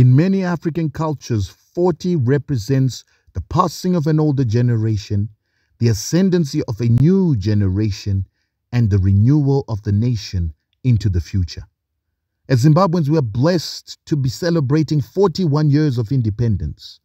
In many African cultures, 40 represents the passing of an older generation, the ascendancy of a new generation, and the renewal of the nation into the future. As Zimbabweans, we are blessed to be celebrating 41 years of independence,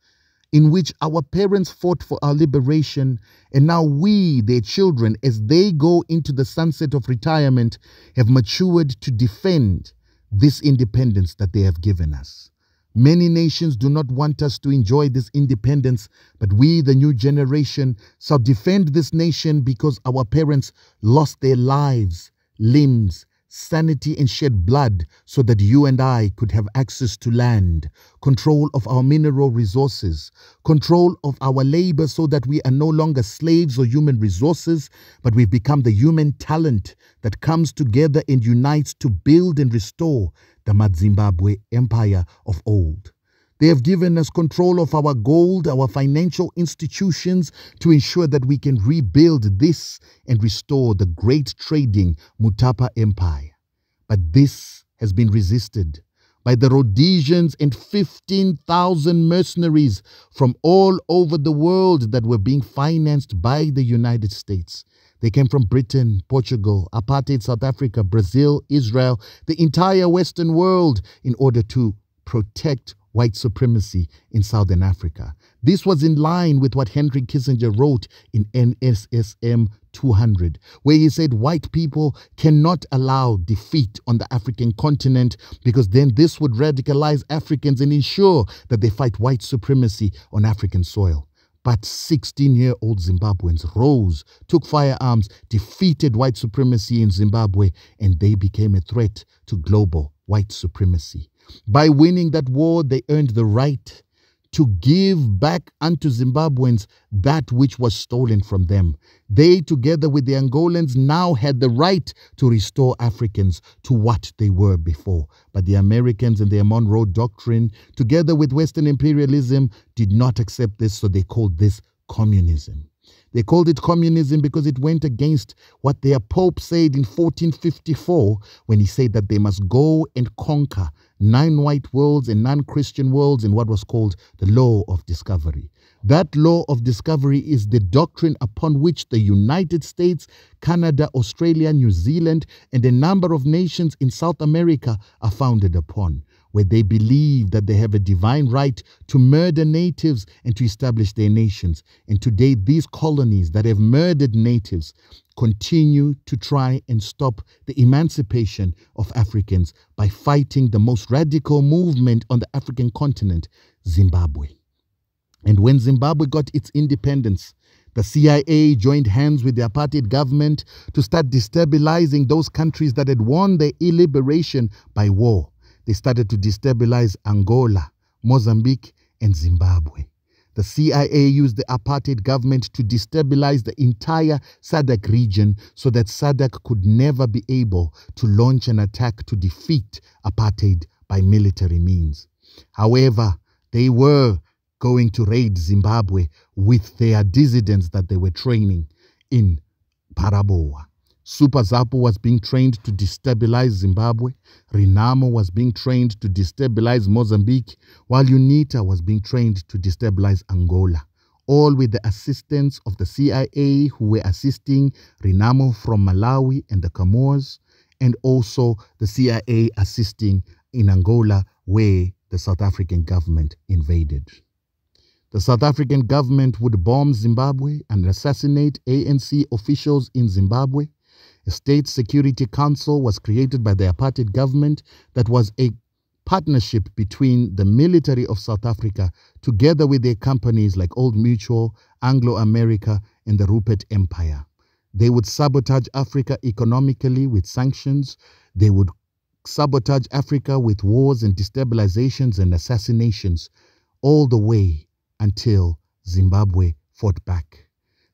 in which our parents fought for our liberation, and now we, their children, as they go into the sunset of retirement, have matured to defend this independence that they have given us. Many nations do not want us to enjoy this independence, but we, the new generation, shall defend this nation because our parents lost their lives, limbs, sanity, and shed blood so that you and I could have access to land, control of our mineral resources, control of our labor so that we are no longer slaves or human resources, but we've become the human talent that comes together and unites to build and restore the Zimbabwe empire of old. They have given us control of our gold, our financial institutions, to ensure that we can rebuild this and restore the great trading Mutapa empire. But this has been resisted by the Rhodesians and 15,000 mercenaries from all over the world that were being financed by the United States. They came from Britain, Portugal, apartheid South Africa, Brazil, Israel, the entire Western world in order to protect white supremacy in Southern Africa. This was in line with what Henry Kissinger wrote in NSSM 200, where he said white people cannot allow defeat on the African continent because then this would radicalize Africans and ensure that they fight white supremacy on African soil. But 16-year-old Zimbabweans rose, took firearms, defeated white supremacy in Zimbabwe, and they became a threat to global white supremacy. By winning that war, they earned the right to give back unto Zimbabweans that which was stolen from them. They, together with the Angolans, now had the right to restore Africans to what they were before. But the Americans and their Monroe Doctrine, together with Western imperialism, did not accept this, so they called this communism. They called it communism because it went against what their Pope said in 1454 when he said that they must go and conquer 9 white worlds and non-Christian worlds in what was called the law of discovery. That law of discovery is the doctrine upon which the United States, Canada, Australia, New Zealand, and a number of nations in South America are founded upon, where they believe that they have a divine right to murder natives and to establish their nations. And today, these colonies that have murdered natives continue to try and stop the emancipation of Africans by fighting the most radical movement on the African continent, Zimbabwe. And when Zimbabwe got its independence, the CIA joined hands with the apartheid government to start destabilizing those countries that had won their liberation by war. They started to destabilize Angola, Mozambique, and Zimbabwe. The CIA used the apartheid government to destabilize the entire SADC region so that SADC could never be able to launch an attack to defeat apartheid by military means. However, they were going to raid Zimbabwe with their dissidents that they were training in Paraboa. Super Zapu was being trained to destabilize Zimbabwe. Renamo was being trained to destabilize Mozambique, while UNITA was being trained to destabilize Angola, all with the assistance of the CIA, who were assisting Renamo from Malawi and the Comores, and also the CIA assisting in Angola, where the South African government invaded. The South African government would bomb Zimbabwe and assassinate ANC officials in Zimbabwe. A state security council was created by the apartheid government that was a partnership between the military of South Africa together with their companies like Old Mutual, Anglo-America, and the Rupert Empire. They would sabotage Africa economically with sanctions. They would sabotage Africa with wars and destabilizations and assassinations, all the way until Zimbabwe fought back.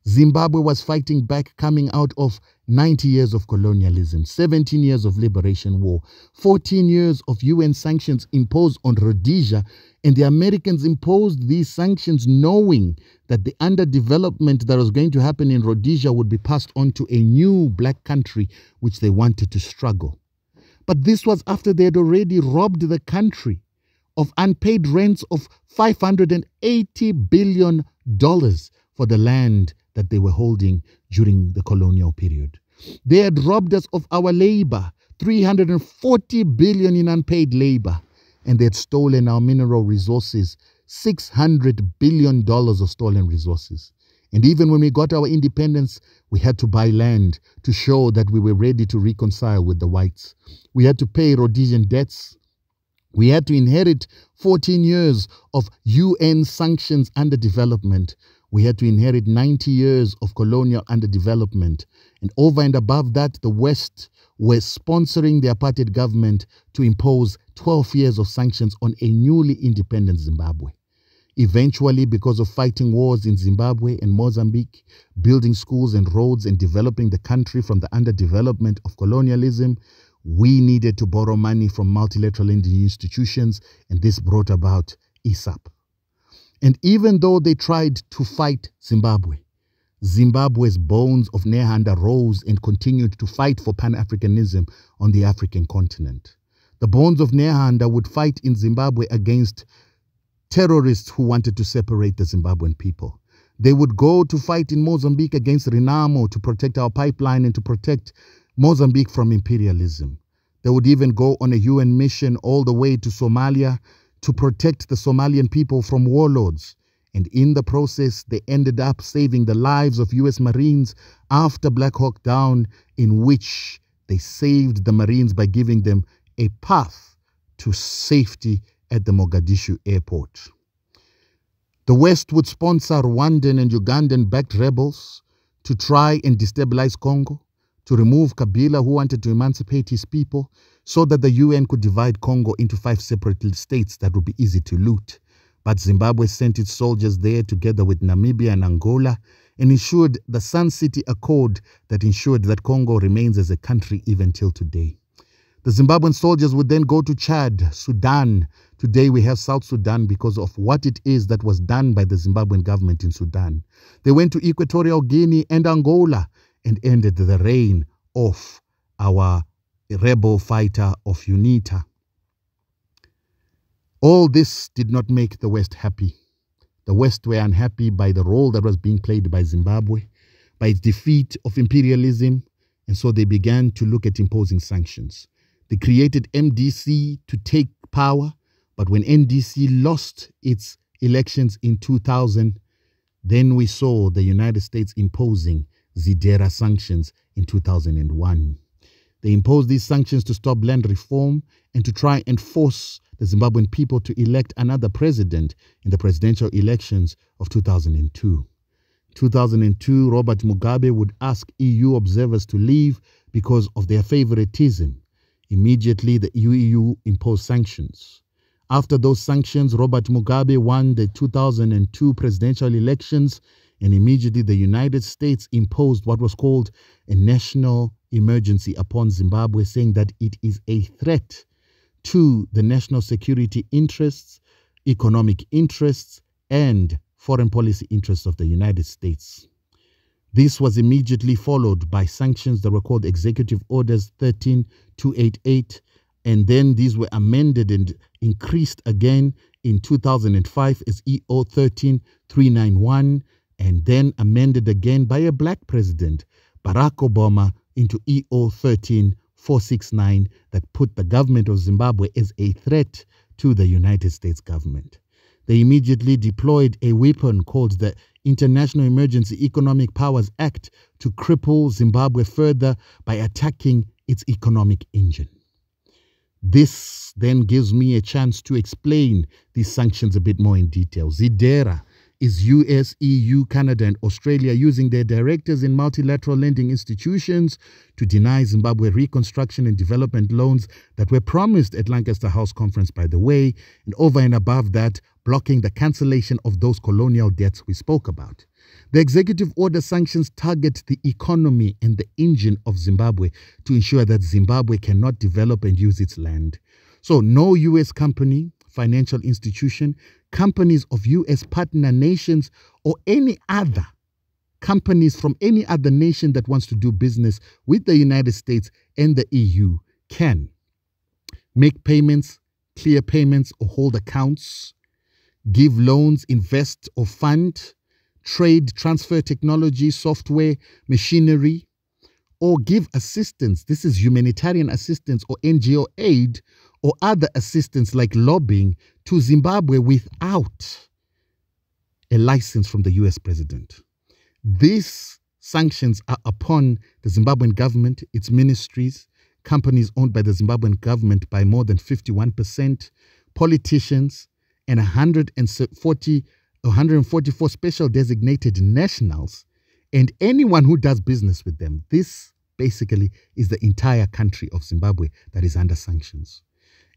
Zimbabwe was fighting back, coming out of 90 years of colonialism, 17 years of liberation war, 14 years of UN sanctions imposed on Rhodesia, and the Americans imposed these sanctions knowing that the underdevelopment that was going to happen in Rhodesia would be passed on to a new black country which they wanted to struggle. But this was after they had already robbed the country of unpaid rents of $580 billion for the land that they were holding during the colonial period. They had robbed us of our labor, $340 billion in unpaid labor, and they had stolen our mineral resources, $600 billion of stolen resources. And even when we got our independence, we had to buy land to show that we were ready to reconcile with the whites. We had to pay Rhodesian debts. We had to inherit 14 years of UN sanctions underdevelopment. We had to inherit 90 years of colonial underdevelopment. And over and above that, the West were sponsoring the apartheid government to impose 12 years of sanctions on a newly independent Zimbabwe. Eventually, because of fighting wars in Zimbabwe and Mozambique, building schools and roads and developing the country from the underdevelopment of colonialism, we needed to borrow money from multilateral lending institutions, and this brought about ISAP. And even though they tried to fight Zimbabwe, Zimbabwe's bones of Nehanda rose and continued to fight for Pan-Africanism on the African continent. The bones of Nehanda would fight in Zimbabwe against terrorists who wanted to separate the Zimbabwean people. They would go to fight in Mozambique against Renamo to protect our pipeline and to protect Mozambique from imperialism. They would even go on a UN mission all the way to Somalia to protect the Somalian people from warlords. And in the process, they ended up saving the lives of US Marines after Black Hawk Down, in which they saved the Marines by giving them a path to safety at the Mogadishu airport. The West would sponsor Rwandan and Ugandan-backed rebels to try and destabilize Congo, to remove Kabila, who wanted to emancipate his people, so that the UN could divide Congo into 5 separate states that would be easy to loot. But Zimbabwe sent its soldiers there together with Namibia and Angola and issued the Sun City Accord that ensured that Congo remains as a country even till today. The Zimbabwean soldiers would then go to Chad, Sudan. Today we have South Sudan because of what it is that was done by the Zimbabwean government in Sudan. They went to Equatorial Guinea and Angola and ended the reign of our rebel fighter of UNITA. All this did not make the West happy. The West were unhappy by the role that was being played by Zimbabwe, by its defeat of imperialism, and so they began to look at imposing sanctions. They created MDC to take power, but when NDC lost its elections in 2000, then we saw the United States imposing ZASM sanctions in 2001. They imposed these sanctions to stop land reform and to try and force the Zimbabwean people to elect another president in the presidential elections of 2002. 2002, Robert Mugabe would ask EU observers to leave because of their favoritism. Immediately, the EU imposed sanctions. After those sanctions, Robert Mugabe won the 2002 presidential elections, and immediately the United States imposed what was called a national emergency upon Zimbabwe, saying that it is a threat to the national security interests, economic interests, and foreign policy interests of the United States. This was immediately followed by sanctions that were called Executive Orders 13288, and then these were amended and increased again in 2005 as EO 13391, and then amended again by a black president, Barack Obama, into EO 13469 that put the government of Zimbabwe as a threat to the United States government. They immediately deployed a weapon called the International Emergency Economic Powers Act to cripple Zimbabwe further by attacking its economic engine. This then gives me a chance to explain these sanctions a bit more in detail. ZASM is US, EU, Canada, and Australia using their directors in multilateral lending institutions to deny Zimbabwe reconstruction and development loans that were promised at Lancaster House Conference, by the way, and over and above that, blocking the cancellation of those colonial debts we spoke about. The executive order sanctions target the economy and the engine of Zimbabwe to ensure that Zimbabwe cannot develop and use its land. So no US company, financial institution, companies of US partner nations, or any other companies from any other nation that wants to do business with the United States and the EU can make payments, clear payments or hold accounts, give loans, invest or fund, trade, transfer technology, software, machinery, or give assistance. This is humanitarian assistance or NGO aid or other assistance like lobbying to Zimbabwe without a license from the US president. These sanctions are upon the Zimbabwean government, its ministries, companies owned by the Zimbabwean government by more than 51%, politicians, and 144 special designated nationals, and anyone who does business with them. This basically is the entire country of Zimbabwe that is under sanctions.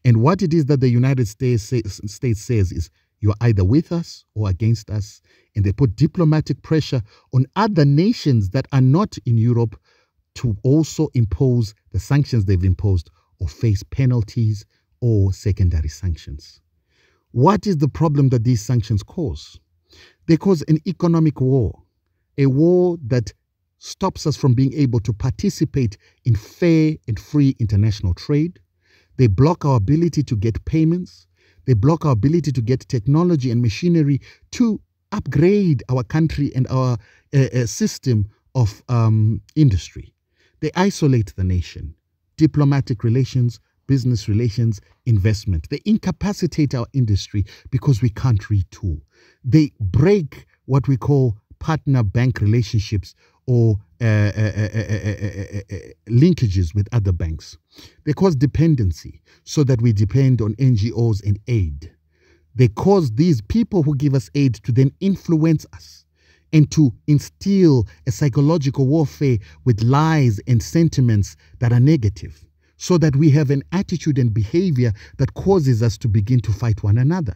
And what it is that the United States says is, you're either with us or against us. And they put diplomatic pressure on other nations that are not in Europe to also impose the sanctions they've imposed or face penalties or secondary sanctions. What is the problem that these sanctions cause? They cause an economic war, a war that stops us from being able to participate in fair and free international trade. They block our ability to get payments. They block our ability to get technology and machinery to upgrade our country and our system of industry. They isolate the nation, diplomatic relations, business relations, investment. They incapacitate our industry because we can't retool. They break what we call partner bank relationships or linkages with other banks. They cause dependency so that we depend on NGOs and aid. They cause these people who give us aid to then influence us and to instill a psychological warfare with lies and sentiments that are negative, so that we have an attitude and behavior that causes us to begin to fight one another,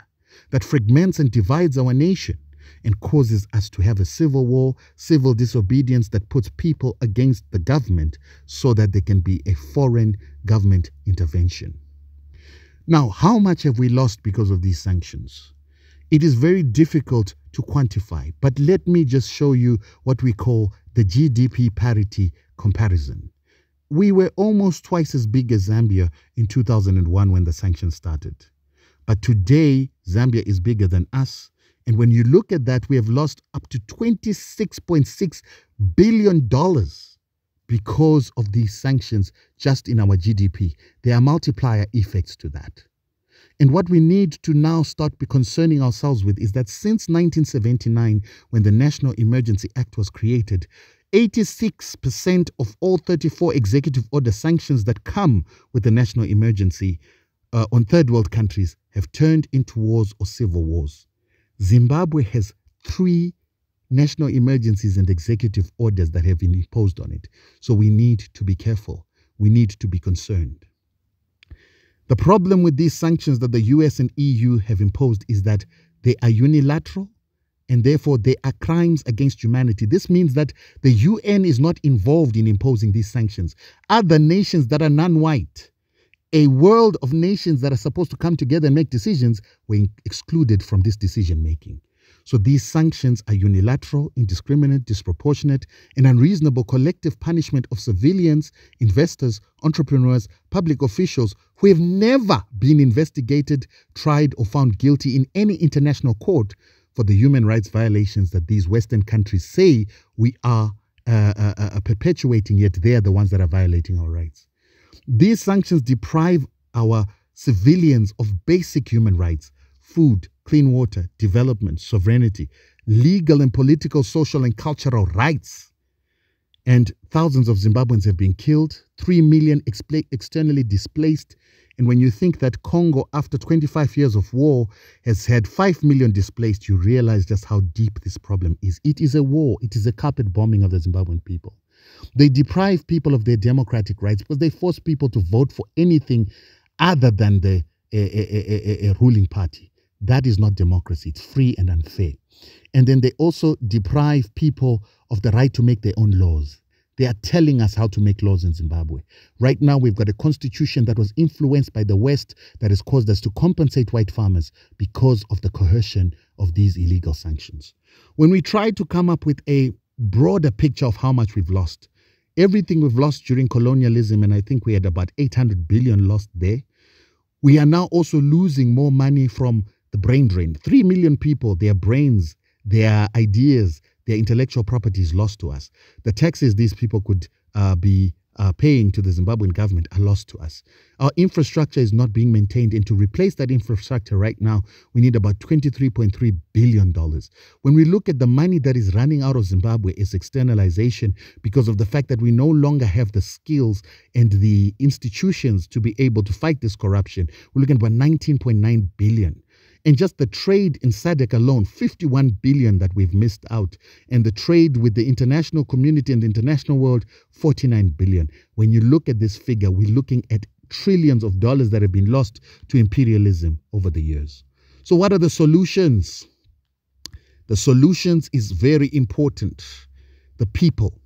that fragments and divides our nation, and causes us to have a civil war, civil disobedience that puts people against the government so that there can be a foreign government intervention. Now, how much have we lost because of these sanctions? It is very difficult to quantify, but let me just show you what we call the GDP parity comparison. We were almost twice as big as Zambia in 2001 when the sanctions started. But today, Zambia is bigger than us. And when you look at that, we have lost up to $26.6 billion because of these sanctions just in our GDP. There are multiplier effects to that. And what we need to now start concerning ourselves with is that since 1979, when the National Emergency Act was created, 86% of all 34 executive order sanctions that come with the national emergency on third world countries have turned into wars or civil wars. Zimbabwe has 3 national emergencies and executive orders that have been imposed on it. So we need to be careful. We need to be concerned. The problem with these sanctions that the US and EU have imposed is that they are unilateral and therefore they are crimes against humanity. This means that the UN is not involved in imposing these sanctions. Other nations that are non-white, a world of nations that are supposed to come together and make decisions, were excluded from this decision making. So these sanctions are unilateral, indiscriminate, disproportionate, and unreasonable collective punishment of civilians, investors, entrepreneurs, public officials who have never been investigated, tried, or found guilty in any international court for the human rights violations that these Western countries say we are perpetuating, yet they are the ones that are violating our rights. These sanctions deprive our civilians of basic human rights: food, clean water, development, sovereignty, legal and political, social and cultural rights. And thousands of Zimbabweans have been killed, 3 million externally displaced. And when you think that Congo, after 25 years of war, has had 5 million displaced, you realize just how deep this problem is. It is a war. It is a carpet bombing of the Zimbabwean people. They deprive people of their democratic rights because they force people to vote for anything other than the ruling party. That is not democracy. It's free and unfair. And then they also deprive people of the right to make their own laws. They are telling us how to make laws in Zimbabwe. Right now, we've got a constitution that was influenced by the West that has caused us to compensate white farmers because of the coercion of these illegal sanctions. When we try to come up with a broader picture of how much we've lost, everything we've lost during colonialism, and I think we had about 800 billion lost there, We are now also losing more money from the brain drain. 3 million people, their brains, their ideas, their intellectual property is lost to us. The taxes these people could be paying to the Zimbabwean government are lost to us. Our infrastructure is not being maintained, and to replace that infrastructure right now, we need about $23.3 billion. When we look at the money that is running out of Zimbabwe, it's externalization because of the fact that we no longer have the skills and the institutions to be able to fight this corruption. We're looking at about 19.9 billion. And just the trade in SADC alone, 51 billion that we've missed out. And the trade with the international community and the international world, 49 billion. When you look at this figure, we're looking at trillions of dollars that have been lost to imperialism over the years. So what are the solutions? The solutions is very important. The people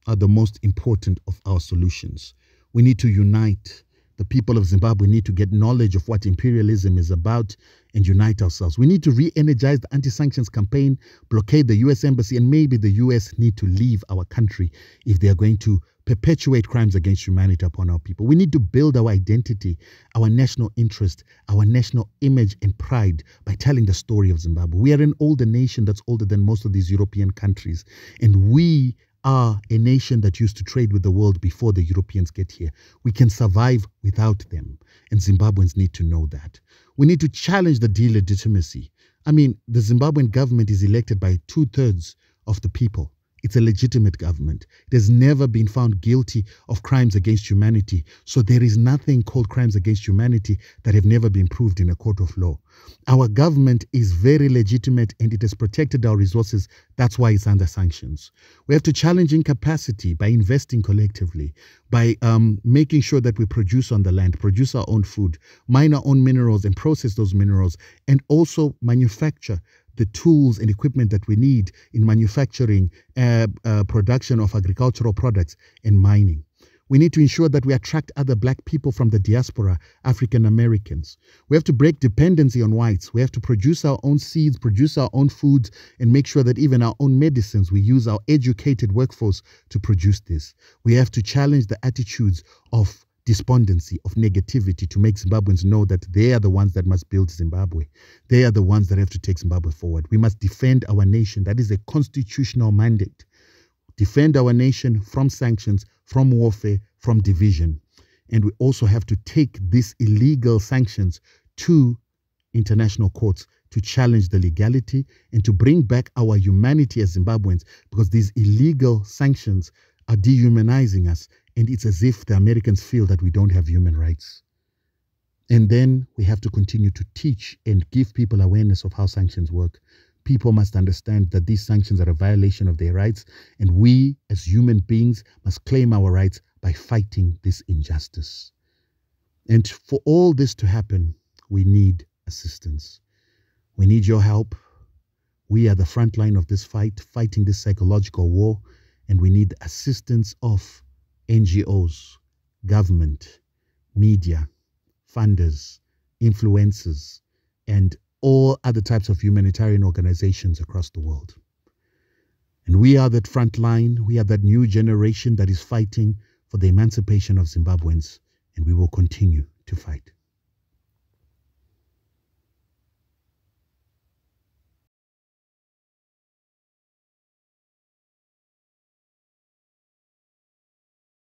are the most important of our solutions. We need to unite. The people of Zimbabwe need to get knowledge of what imperialism is about and unite ourselves. We need to re-energize the anti-sanctions campaign, blockade the U.S. embassy, and maybe the U.S. need to leave our country if they are going to perpetuate crimes against humanity upon our people. We need to build our identity, our national interest, our national image and pride by telling the story of Zimbabwe. We are an older nation that's older than most of these European countries, and we are a nation that used to trade with the world before the Europeans get here. We can survive without them, and Zimbabweans need to know that. We need to challenge the delegitimacy. I mean, the Zimbabwean government is elected by 2/3 of the people. It's a legitimate government. It has never been found guilty of crimes against humanity. So there is nothing called crimes against humanity that have never been proved in a court of law. Our government is very legitimate and it has protected our resources. That's why it's under sanctions. We have to challenge incapacity by investing collectively, by making sure that we produce on the land, produce our own food, mine our own minerals and process those minerals, and also manufacture the tools and equipment that we need in manufacturing, production of agricultural products and mining. We need to ensure that we attract other black people from the diaspora, African Americans. We have to break dependency on whites. We have to produce our own seeds, produce our own foods, and make sure that even our own medicines, we use our educated workforce to produce this. We have to challenge the attitudes of despondency, of negativity, to make Zimbabweans know that they are the ones that must build Zimbabwe. They are the ones that have to take Zimbabwe forward. We must defend our nation. That is a constitutional mandate. Defend our nation from sanctions, from warfare, from division. And we also have to take these illegal sanctions to international courts to challenge the legality and to bring back our humanity as Zimbabweans, because these illegal sanctions are dehumanizing us. And it's as if the Americans feel that we don't have human rights. And then we have to continue to teach and give people awareness of how sanctions work. People must understand that these sanctions are a violation of their rights, and we as human beings must claim our rights by fighting this injustice. And for all this to happen, we need assistance. We need your help. We are the front line of this fight, fighting this psychological war, and we need the assistance of NGOs, government, media, funders, influencers, and all other types of humanitarian organizations across the world. And we are that front line. We are that new generation that is fighting for the emancipation of Zimbabweans, and we will continue to fight.